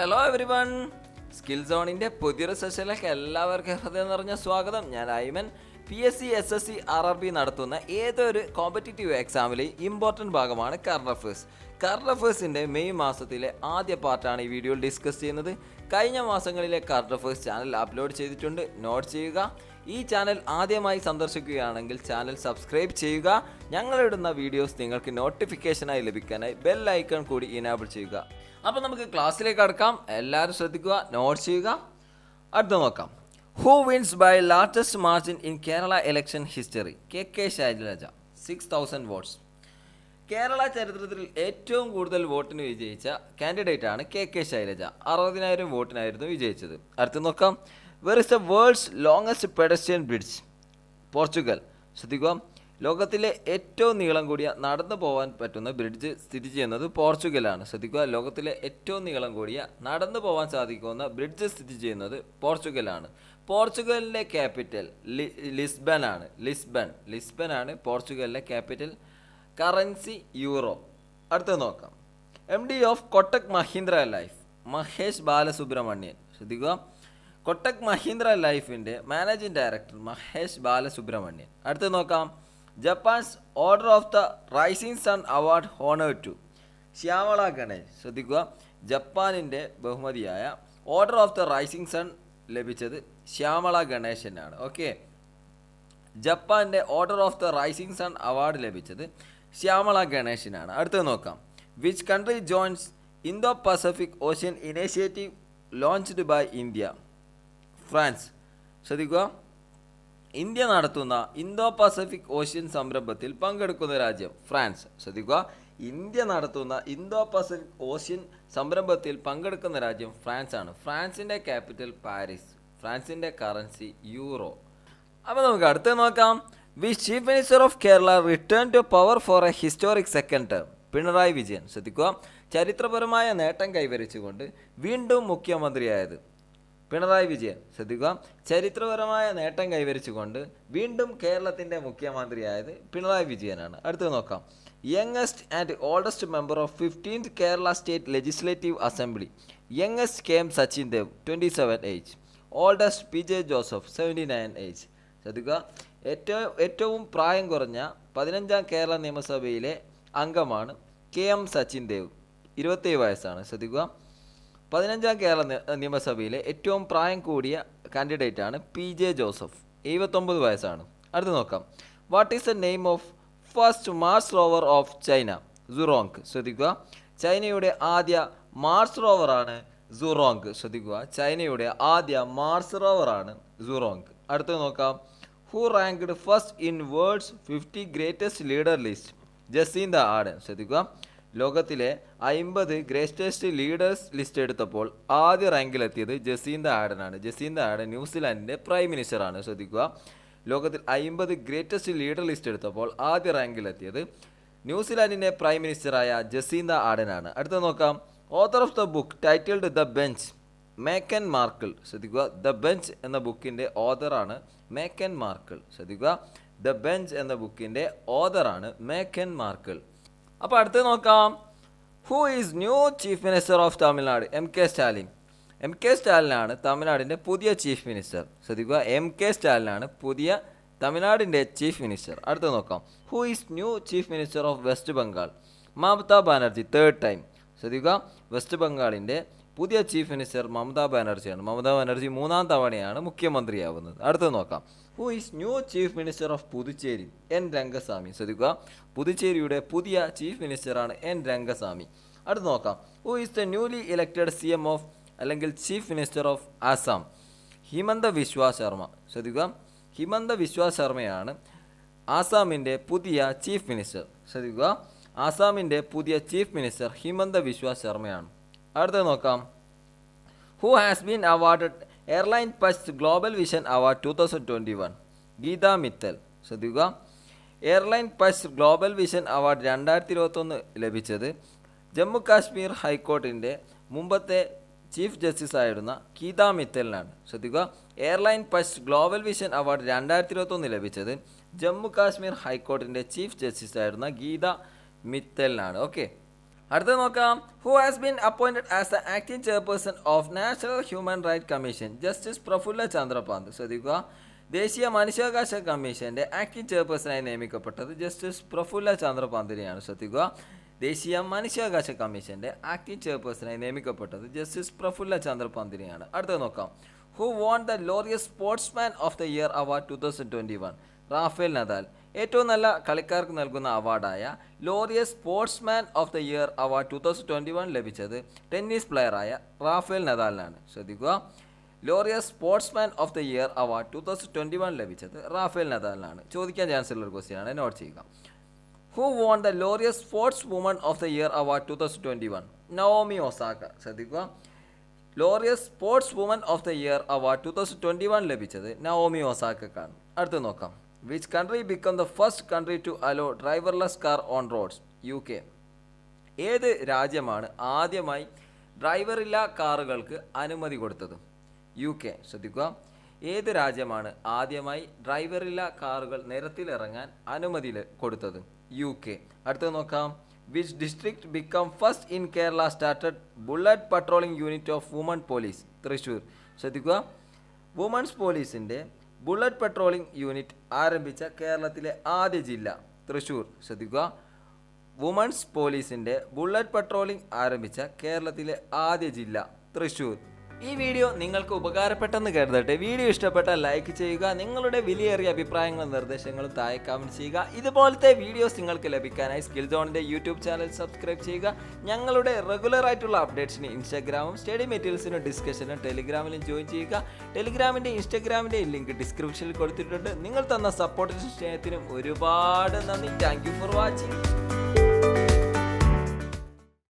Hello every one, skill സോണിൻ്റെ പുതിയൊരു സെഷനിലേക്ക് എല്ലാവർക്കും ഹൃദയം നിറഞ്ഞ സ്വാഗതം. ഞാൻ ഐമൻ. PSC SSC RRB നടത്തുന്ന ഏതൊരു കോമ്പറ്റീറ്റീവ് എക്സാമിലെ ഇമ്പോർട്ടൻറ്റ് ഭാഗമാണ് കറണ്ട് അഫേഴ്സ്. കറണ്ട് അഫേഴ്സിൻ്റെ മെയ് മാസത്തിലെ ആദ്യ പാർട്ടാണ് ഈ വീഡിയോയിൽ ഡിസ്കസ് ചെയ്യുന്നത്. കഴിഞ്ഞ മാസങ്ങളിലെ കറണ്ട് അഫേഴ്സ് ചാനൽ അപ്ലോഡ് ചെയ്തിട്ടുണ്ട്, നോട്ട് ചെയ്യുക. ഈ ചാനൽ ആദ്യമായി സന്ദർശിക്കുകയാണെങ്കിൽ ചാനൽ സബ്സ്ക്രൈബ് ചെയ്യുക. ഞങ്ങളിടുന്ന വീഡിയോസ് നിങ്ങൾക്ക് നോട്ടിഫിക്കേഷനായി ലഭിക്കാനായി ബെൽ ഐക്കൺ കൂടി ഇനേബിൾ ചെയ്യുക. അപ്പോൾ നമുക്ക് ക്ലാസ്സിലേക്ക് കടക്കാം. എല്ലാവരും ശ്രദ്ധിക്കുക, നോട്ട് ചെയ്യുക. അടുത്ത നോക്കാം. Who wins by largest margin in Kerala election history? KK Shailaja 6000 votes. Kerala ചരിത്രത്തിൽ ഏറ്റവും കൂടുതൽ വോട്ടിന് വിജയിച്ച കാൻഡിഡേറ്റ് ആണ് KK ശൈലജ. 60,000 വോട്ടിനായിരുന്നു വിജയിച്ചത്. അടുത്ത് നോക്കാം. Where is the world's longest pedestrian bridge? Portugal. ശ്രദ്ധിക്കുക, ലോകത്തിലെ ഏറ്റവും നീളം കൂടിയ നടന്നു പോകാൻ പറ്റുന്ന ബ്രിഡ്ജ് സ്ഥിതി ചെയ്യുന്നത് പോർച്ചുഗലാണ്. ശ്രദ്ധിക്കുക, ലോകത്തിലെ ഏറ്റവും നീളം കൂടിയ നടന്നു പോകാൻ സാധിക്കുന്ന ബ്രിഡ്ജ് സ്ഥിതി ചെയ്യുന്നത് പോർച്ചുഗലാണ്. പോർച്ചുഗലിൻ്റെ ക്യാപിറ്റൽ ലിസ്ബൺ ആണ്. ലിസ്ബൺ ആണ് പോർച്ചുഗലിലെ ക്യാപിറ്റൽ. Currency euro. അടുത്ത നോക്കാം. MD of Kotak Mahindra life? Mahesh Balasubramanian. ശ്രദ്ധിക്കുക, കൊട്ടക് മഹീന്ദ്ര ലൈഫിൻ്റെ മാനേജിംഗ് ഡയറക്ടർ മഹേഷ് ബാലസുബ്രഹ്മണ്യൻ. അടുത്ത് നോക്കാം. Japan's Order of the Rising Sun award honoured to? Shyamala Ganesh. ശ്രദ്ധിക്കുക, ജപ്പാനിൻ്റെ ബഹുമതിയായ Order of the Rising Sun ലഭിച്ചത് ശ്യാമള ഗണേശനാണ്. ഓക്കെ, ജപ്പാൻ്റെ Order of the Rising Sun award ലഭിച്ചത് ശ്യാമള ഗണേശനാണ്. അടുത്ത് നോക്കാം. Which country joins Indo Pacific Ocean initiative launched by India? France. ശ്രദ്ധിക്കുക, ഇന്ത്യ നടത്തുന്ന ഇന്തോ പസഫിക് ഓഷ്യൻ സംരംഭത്തിൽ പങ്കെടുക്കുന്ന രാജ്യം ഫ്രാൻസ്. ശ്രദ്ധിക്കുക, ഇന്ത്യ നടത്തുന്ന ഇന്തോ പസഫിക് ഓഷ്യൻ സംരംഭത്തിൽ പങ്കെടുക്കുന്ന രാജ്യം ഫ്രാൻസ് ആണ്. ഫ്രാൻസിൻ്റെ ക്യാപിറ്റൽ പാരീസ്. ഫ്രാൻസിൻ്റെ കറൻസി യൂറോ. അപ്പോൾ നമുക്ക് അടുത്ത് നോക്കാം. Which chief minister of Kerala return to power for a historic second term? Pinarayi Vijayan. ശ്രദ്ധിക്കുക, ചരിത്രപരമായ നേട്ടം കൈവരിച്ചുകൊണ്ട് വീണ്ടും മുഖ്യമന്ത്രിയായത് പിണറായി വിജയൻ. ശ്രദ്ധിക്കുക, ചരിത്രപരമായ നേട്ടം കൈവരിച്ചുകൊണ്ട് വീണ്ടും കേരളത്തിൻ്റെ മുഖ്യമന്ത്രിയായത് പിണറായി വിജയനാണ്. അടുത്ത് നോക്കാം. Youngest and oldest member of 15th Kerala state legislative assembly? Youngest KM Sachin Dev 27 age. Oldest PJ Joseph 79 age. ശ്രദ്ധിക്കുക, ഏറ്റവും പ്രായം കുറഞ്ഞ 15ാം കേരള നിയമസഭയിലെ അംഗമാണ് KM സച്ചിൻ ദേവ്, 27 വയസ്സാണ്. ശ്രദ്ധിക്കുക, 15ാം കേരള നിയമസഭയിലെ ഏറ്റവും പ്രായം കൂടിയ കാൻഡിഡേറ്റാണ് PJ ജോസഫ്, 79 വയസ്സാണ്. അടുത്ത് നോക്കാം. What is the name of first Mars rover of China? Zhurong. ശ്രദ്ധിക്കുക, ചൈനയുടെ ആദ്യ മാർസ് റോവറാണ് സുറോങ്. ശ്രദ്ധിക്കുക, ചൈനയുടെ ആദ്യ മാർസ് റോവറാണ് സുറോങ്. അടുത്ത് നോക്കാം. Who ranked first in world's 50 greatest leader list? Jacinda Ardern. ശ്രദ്ധിക്കുക, ലോകത്തിലെ 50 ഗ്രേറ്റസ്റ്റ് ലീഡേഴ്സ് ലിസ്റ്റ് എടുത്തപ്പോൾ ആദ്യ റാങ്കിലെത്തിയത് ജസീന്ത ആഡനാണ്. ജസീന്ത ആഡൻ ന്യൂസിലാൻഡിൻ്റെ പ്രൈം മിനിസ്റ്ററാണ്. ശ്രദ്ധിക്കുക, ലോകത്തിൽ 50 ഗ്രേറ്റസ്റ്റ് ലീഡർ ലിസ്റ്റ് എടുത്തപ്പോൾ ആദ്യ റാങ്കിലെത്തിയത് ന്യൂസിലാൻഡിൻ്റെ പ്രൈം മിനിസ്റ്ററായ ജസീന്ത ആഡനാണ്. അടുത്ത നോക്കാം. Author of the book titled the bench? Making Markle. ശ്രദ്ധിക്കുക, ദ ബെഞ്ച് എന്ന ബുക്കിൻ്റെ ഓഥറാണ് മേക്കൻ മാർക്കിൾ. ശ്രദ്ധിക്കുക, ദ ബെഞ്ച് എന്ന ബുക്കിൻ്റെ ഓഥറാണ് മേക്കൻ മാർക്കിൾ. അപ്പോൾ അടുത്ത് നോക്കാം. Who is new chief minister of Tamil Nadu? MK Stalin. MK സ്റ്റാലിനാണ് തമിഴ്നാടിൻ്റെ പുതിയ ചീഫ് മിനിസ്റ്റർ. ശ്രദ്ധിക്കുക, MK സ്റ്റാലിനാണ് പുതിയ തമിഴ്നാടിൻ്റെ ചീഫ് മിനിസ്റ്റർ. അടുത്ത് നോക്കാം. Who is new chief minister of west Bengal? Mamata Banerjee, 3rd time. ശ്രദ്ധിക്കുക, വെസ്റ്റ് ബംഗാളിൻ്റെ പുതിയ ചീഫ് മിനിസ്റ്റർ മമതാ ബാനർജിയാണ്. മമതാ ബാനർജി 3ാം തവണയാണ് മുഖ്യമന്ത്രിയാവുന്നത്. അടുത്ത് നോക്കാം. Who is new chief minister of Puducherry? N Rangaswamy. ശ്രദ്ധിക്കുക, പുതുച്ചേരിയുടെ പുതിയ ചീഫ് മിനിസ്റ്ററാണ് N രംഗസ്വാമി. അടുത്ത് നോക്കാം. Who is the newly elected CM of അല്ലെങ്കിൽ chief minister of Assam? Himanta Biswa Sarma. ശ്രദ്ധിക്കുക, ഹിമന്ത വിശ്വ ശർമ്മയാണ് ആസാമിൻ്റെ പുതിയ ചീഫ് മിനിസ്റ്റർ. ശ്രദ്ധിക്കുക, ആസാമിൻ്റെ പുതിയ ചീഫ് മിനിസ്റ്റർ ഹിമന്ത വിശ്വ ശർമ്മയാണ്. അടുത്ത് നോക്കാം. Who has been awarded airline first global vision award 2021? Geeta Mittal. ശ്രദ്ധിക്കുക, airline first global vision award 2021 ലഭിച്ചത് ജമ്മു കാശ്മീർ ഹൈക്കോർട്ടിൻ്റെ മുമ്പത്തെ ചീഫ് ജസ്റ്റിസ് ആയിരുന്ന ഗീത മിത്തലിനാണ്. ശ്രദ്ധിക്കുക, airline first global vision award 2021 ലഭിച്ചത് ജമ്മു കാശ്മീർ ഹൈക്കോർട്ടിൻ്റെ ചീഫ് ജസ്റ്റിസ് ആയിരുന്ന ഗീത മിത്തലിനാണ്. ഓക്കെ, അടുത്ത നോക്കാം. Who has been appointed as the acting chairperson of national human right commission? Justice Prafulla Chandrapant. ശ്രദ്ധിക്കുക, ദേശീയ മനുഷ്യാവകാശ കമ്മീഷന്റെ ആക്ടിംഗ് ചെയർപേഴ്സണായി നിയമിക്കപ്പെട്ടത് ജസ്റ്റിസ് പ്രഫുല്ല ചന്ദ്രപാന്തിനെയാണ്. ശ്രദ്ധിക്കുക, ദേശീയ മനുഷ്യാവകാശ കമ്മീഷന്റെ ആക്ടിംഗ് ചെയർപേഴ്സണായി നിയമിക്കപ്പെട്ടത് ജസ്റ്റിസ് പ്രഫുല്ല ചന്ദ്രപാന്തിനെയാണ്. അടുത്തത് നോക്കാം. Who won the Laureus sportsman of the year award 2021? Rafael Nadal. ഏറ്റവും നല്ല കളിക്കാർക്ക് നൽകുന്ന അവാർഡായ Laureus sportsman of the year award 2021 ലഭിച്ചത് ടെന്നീസ് പ്ലെയറായ റാഫേൽ നദാലിനാണ്. ശ്രദ്ധിക്കുക, Laureus sportsman of the year award 2021 ലഭിച്ചത് റാഫേൽ നദാലിനാണ്. ചോദിക്കാൻ ചാൻസ് ഉള്ള ഒരു ക്വസ്റ്റ്യൻ ആണ്, നോട്ട് ചെയ്യുക. Who won the Laureus sports woman of the year award 2021? Naomi Osaka. ശ്രദ്ധിക്കുക, Laureus sports woman of the year award 2021 ലഭിച്ചത് നവോമി ഒസാക്കക്കാണ്. അടുത്ത് നോക്കാം. Which country became the first country to allow driverless car on roads? UK. ഏത് രാജ്യമാണ് ആദ്യമായി ഡ്രൈവറില്ലാ കാറുകൾക്ക് അനുമതി കൊടുത്തത്? UK. ശ്രദ്ധിക്കുക, ഏത് രാജ്യമാണ് ആദ്യമായി ഡ്രൈവറില്ലാ കാറുകൾ നിരത്തിലിറങ്ങാൻ അനുമതി കൊടുത്തത്? UK. അടുത്തത് നോക്കാം. Which district became first in Kerala started bullet patrolling unit of women police? Thrissur. ശ്രദ്ധിക്കുക, വുമൻസ് പോലീസിൻ്റെ ബുള്ളറ്റ് പെട്രോളിംഗ് യൂണിറ്റ് ആരംഭിച്ച കേരളത്തിലെ ആദ്യ ജില്ല തൃശ്ശൂർ. ശ്രദ്ധിക്കുക, വുമൻസ് പോലീസിൻ്റെ ബുള്ളറ്റ് പെട്രോളിംഗ് ആരംഭിച്ച കേരളത്തിലെ ആദ്യ ജില്ല തൃശ്ശൂർ. ഈ വീഡിയോ നിങ്ങൾക്ക് ഉപകാരപ്പെട്ടെന്ന് കരുതട്ടെ. വീഡിയോ ഇഷ്ടപ്പെട്ടാൽ ലൈക്ക് ചെയ്യുക. നിങ്ങളുടെ വിലയേറിയ അഭിപ്രായങ്ങളും നിർദ്ദേശങ്ങളും താഴെ കമൻറ്റ് ചെയ്യുക. ഇതുപോലത്തെ വീഡിയോസ് നിങ്ങൾക്ക് ലഭിക്കാനായി സ്കിൽ സോണിൻ്റെ യൂട്യൂബ് ചാനൽ സബ്സ്ക്രൈബ് ചെയ്യുക. ഞങ്ങളുടെ റെഗുലർ ആയിട്ടുള്ള അപ്ഡേറ്റ്സിന് ഇൻസ്റ്റാഗ്രാമും സ്റ്റഡി മെറ്റീരിയൽസിനും ഡിസ്കഷനും ടെലിഗ്രാമിലും ജോയിൻ ചെയ്യുക. ടെലിഗ്രാമിൻ്റെ ഇൻസ്റ്റാഗ്രാമിൻ്റെ ലിങ്ക് ഡിസ്ക്രിപ്ഷനിൽ കൊടുത്തിട്ടുണ്ട്. നിങ്ങൾ തന്ന സപ്പോർട്ടിനും സ്നേഹത്തിനും ഒരുപാട് നന്ദി. Thank you for watching.